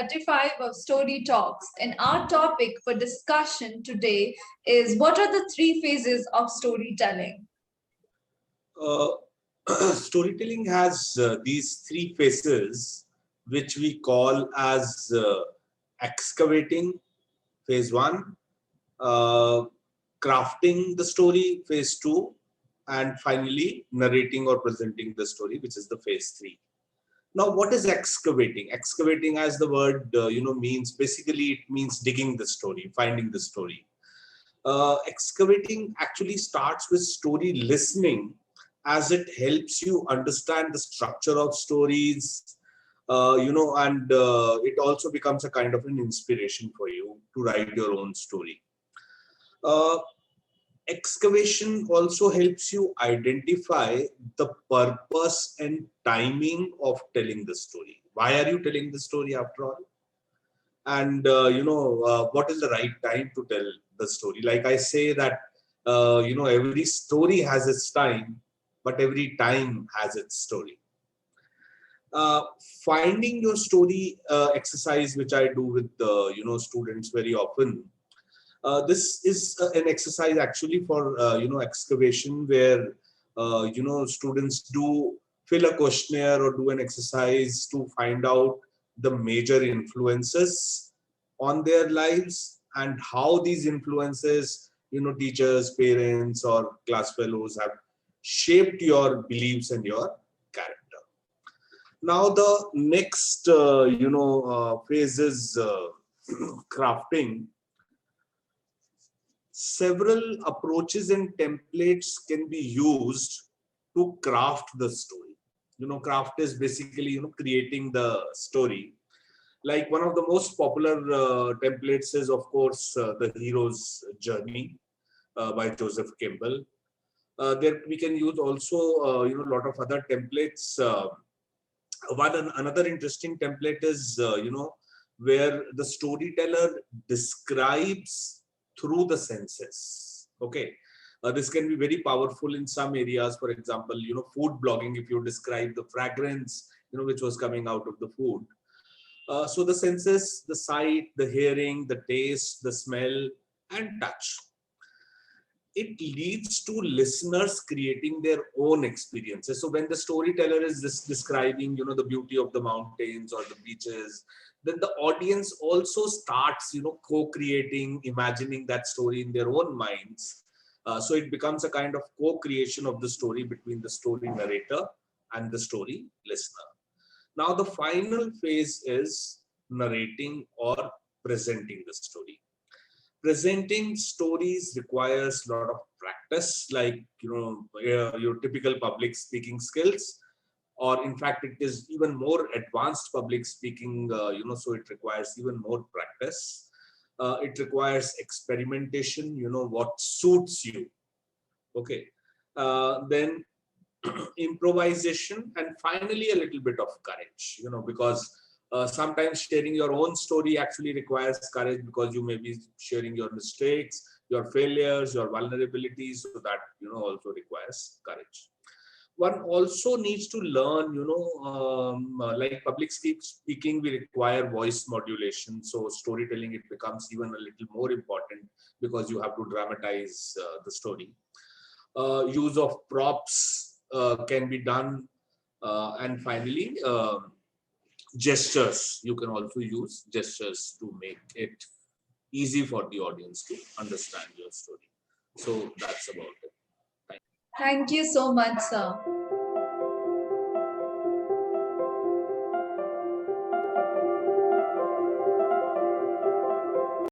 35 of Story Talks, and our topic for discussion today is what are the three phases of storytelling? Uh, Storytelling has these three phases, which we call as excavating, phase one, uh, crafting the story, phase two, and finally narrating or presenting the story, which is the phase three. Now, what is excavating? Excavating, as the word means, basically it means digging the story, finding the story. Excavating actually starts with story listening, as it helps you understand the structure of stories, and it also becomes a kind of an inspiration for you to write your own story. Uh, Excavation also helps you identify the purpose and timing of telling the story. Why are you telling the story after all? And what is the right time to tell the story? Like I say that every story has its time, but every time has its story. uh, Finding your story exercise, which I do with students very often. This is an exercise actually for excavation, where students do fill a questionnaire or do an exercise to find out the major influences on their lives, and how these influences, teachers, parents, or class fellows have shaped your beliefs and your character. Now the next phase is crafting. Several approaches and templates can be used to craft the story. Craft is basically creating the story. Like one of the most popular templates is, of course, the hero's journey by Joseph Campbell. There we can use also a lot of other templates. Another interesting template is where the storyteller describes through the senses. Okay. This can be very powerful in some areas. For example, food blogging, if you describe the fragrance which was coming out of the food. So the senses, the sight, the hearing, the taste, the smell, and touch, it leads to listeners creating their own experiences. So when the storyteller is describing, the beauty of the mountains or the beaches, then the audience also starts, co-creating, imagining that story in their own minds. So it becomes a kind of co-creation of the story between the story narrator and the story listener. Now the final phase is narrating or presenting the story. Presenting stories requires a lot of practice, like your typical public speaking skills, or in fact it is even more advanced public speaking, so it requires even more practice. It requires experimentation, what suits you. Okay. Then improvisation, and finally a little bit of courage, because sometimes sharing your own story actually requires courage, because you may be sharing your mistakes, your failures, your vulnerabilities, so that also requires courage. One also needs to learn, like public speaking, we require voice modulation. So storytelling, it becomes even a little more important, because you have to dramatize the story. Use of props can be done, and finally gestures. You can also use gestures to make it easy for the audience to understand your story. So that's about it. Thank you so much, sir.